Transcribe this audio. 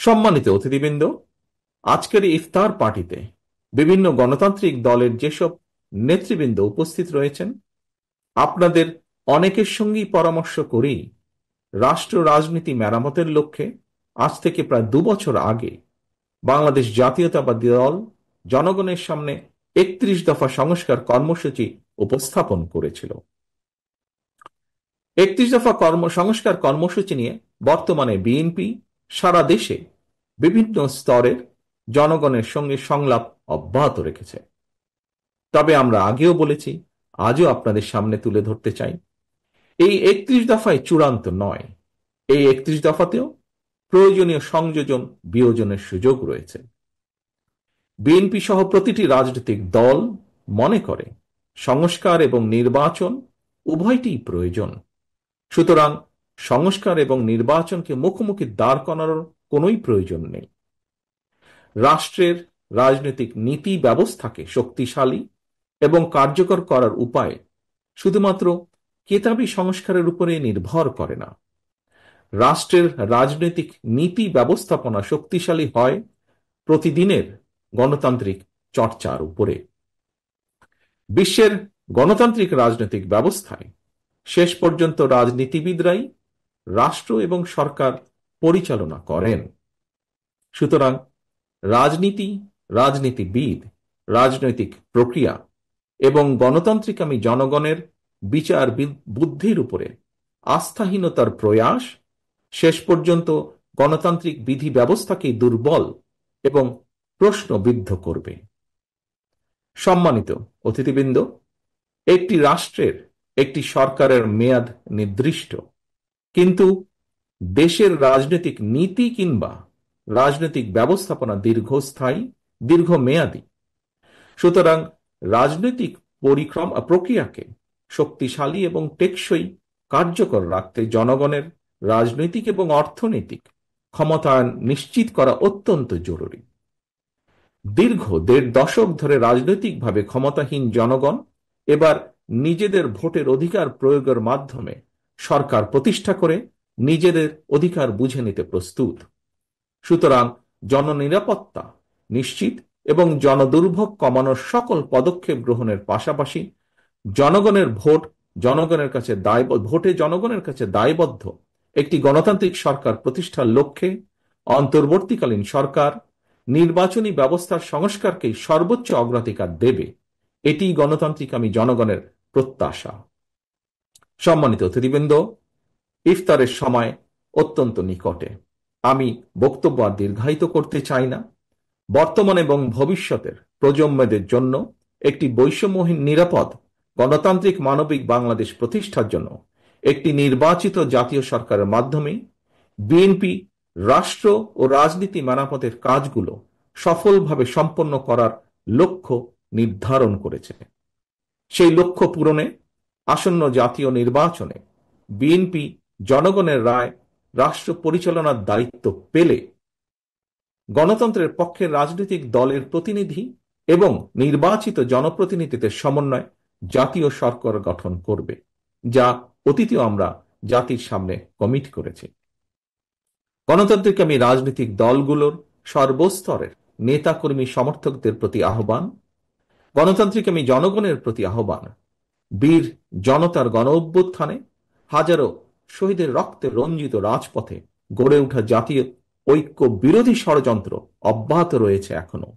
সম্মানিত অতিথিবৃন্দ, আজকের এই ইফতার পার্টিতে বিভিন্ন গণতান্ত্রিক দলের যেসব নেতৃবৃন্দ উপস্থিত রয়েছেন, আপনাদের অনেকের সঙ্গেই পরামর্শ করেই রাষ্ট্র রাজনীতি মেরামতের লক্ষ্যে আজ থেকে প্রায় 2 বছর আগে বাংলাদেশ জাতীয়তাবাদী দল জনগণের সামনে 31 দফা সংস্কার কর্মসূচি উপস্থাপন করেছিল। 31 দফা সংস্কার কর্মসূচি নিয়ে বর্তমানে বিএনপি সারা দেশে বিভিন্ন স্তরের জনগণের সঙ্গে সংলাপ অব্যাহত রেখেছে। তবে আমরা আগেও বলেছি, আজও আপনাদের সামনে তুলে ধরতে চাই, এই 31 দফায় চূড়ান্ত নয়। এই 31 দফাতেও প্রয়োজনীয় সংযোজন বিয়োজনের সুযোগ রয়েছে। বিএনপি সহ প্রতিটি রাজনৈতিক দল মনে করে সংস্কার এবং নির্বাচন উভয়টিই প্রয়োজন। সুতরাং সংস্কার এবং নির্বাচনকে মুখোমুখি দাঁড় করানোর কোনোই প্রয়োজন নেই। রাষ্ট্রের রাজনৈতিক নীতি ব্যবস্থাকে শক্তিশালী এবং কার্যকর করার উপায় শুধুমাত্র কেতাবি সংস্কারের উপরে নির্ভর করে না। রাষ্ট্রের রাজনৈতিক নীতি ব্যবস্থাপনা শক্তিশালী হয় প্রতিদিনের গণতান্ত্রিক চর্চার উপরে। বিশ্বের গণতান্ত্রিক রাজনৈতিক ব্যবস্থায় শেষ পর্যন্ত রাজনীতিবিদরাই রাষ্ট্র এবং সরকার পরিচালনা করেন। সুতরাং রাজনীতি, রাজনীতিবিদ, রাজনৈতিক প্রক্রিয়া এবং গণতান্ত্রিকামী জনগণের বিচার বুদ্ধির উপরে আস্থাহীনতার প্রয়াস শেষ পর্যন্ত গণতান্ত্রিক বিধি ব্যবস্থাকে দুর্বল এবং প্রশ্নবিদ্ধ করবে। সম্মানিত অতিথিবৃন্দ, একটি রাষ্ট্রের একটি সরকারের মেয়াদ নির্দিষ্ট, কিন্তু দেশের রাজনৈতিক নীতি কিংবা রাজনৈতিক ব্যবস্থাপনা দীর্ঘস্থায়ী, দীর্ঘমেয়াদী। সুতরাং রাজনৈতিক প্রক্রিয়াকে শক্তিশালী এবং টেকসই কার্যকর রাখতে জনগণের রাজনৈতিক এবং অর্থনৈতিক ক্ষমতায়ন নিশ্চিত করা অত্যন্ত জরুরি। দীর্ঘ 1.5 দশক ধরে রাজনৈতিকভাবে ক্ষমতাহীন জনগণ এবার নিজেদের ভোটের অধিকার প্রয়োগের মাধ্যমে সরকার প্রতিষ্ঠা করে নিজেদের অধিকার বুঝে নিতে প্রস্তুত। সুতরাং জননিরাপত্তা নিশ্চিত এবং জনদুর্ভোগ কমানোর সকল পদক্ষেপ গ্রহণের পাশাপাশি জনগণের ভোটে জনগণের কাছে দায়বদ্ধ একটি গণতান্ত্রিক সরকার প্রতিষ্ঠার লক্ষ্যে অন্তর্বর্তীকালীন সরকার নির্বাচনী ব্যবস্থার সংস্কারকেই সর্বোচ্চ অগ্রাধিকার দেবে, এটি গণতান্ত্রিকামী জনগণের প্রত্যাশা। সম্মানিত অতিথিবৃন্দ, ইফতারের সময় অত্যন্ত নিকটে। আমি বক্তব্য আর দীর্ঘায়িত করতে চাই না। বর্তমান এবং ভবিষ্যতের প্রজন্মদের জন্য একটি বৈষম্যহীন, নিরাপদ, গণতান্ত্রিক, মানবিক বাংলাদেশ প্রতিষ্ঠার জন্য একটি নির্বাচিত জাতীয় সরকারের মাধ্যমে বিএনপি রাষ্ট্র ও রাজনীতি মেরামতের কাজগুলো সফলভাবে সম্পন্ন করার লক্ষ্য নির্ধারণ করেছে। সেই লক্ষ্য পূরণে আসন্ন জাতীয় নির্বাচনে বিএনপি জনগণের রায় রাষ্ট্র পরিচালনার দায়িত্ব পেলে গণতন্ত্রের পক্ষের রাজনৈতিক দলের প্রতিনিধি এবং নির্বাচিত জনপ্রতিনিধিদের সমন্বয় জাতীয় সরকার গঠন করবে, যা অতীতেও আমরা জাতির সামনে কমিট করেছি। গণতান্ত্রিকামী রাজনৈতিক দলগুলোর সর্বস্তরের নেতাকর্মী সমর্থকদের প্রতি আহ্বান, গণতান্ত্রিকামী জনগণের প্রতি আহ্বান, বীর জনতার গণ অভ্যুত্থানে হাজারো শহীদের রক্তে রঞ্জিত রাজপথে গড়ে ওঠা জাতীয় ঐক্য বিরোধী ষড়যন্ত্র অব্যাহত রয়েছে এখনো।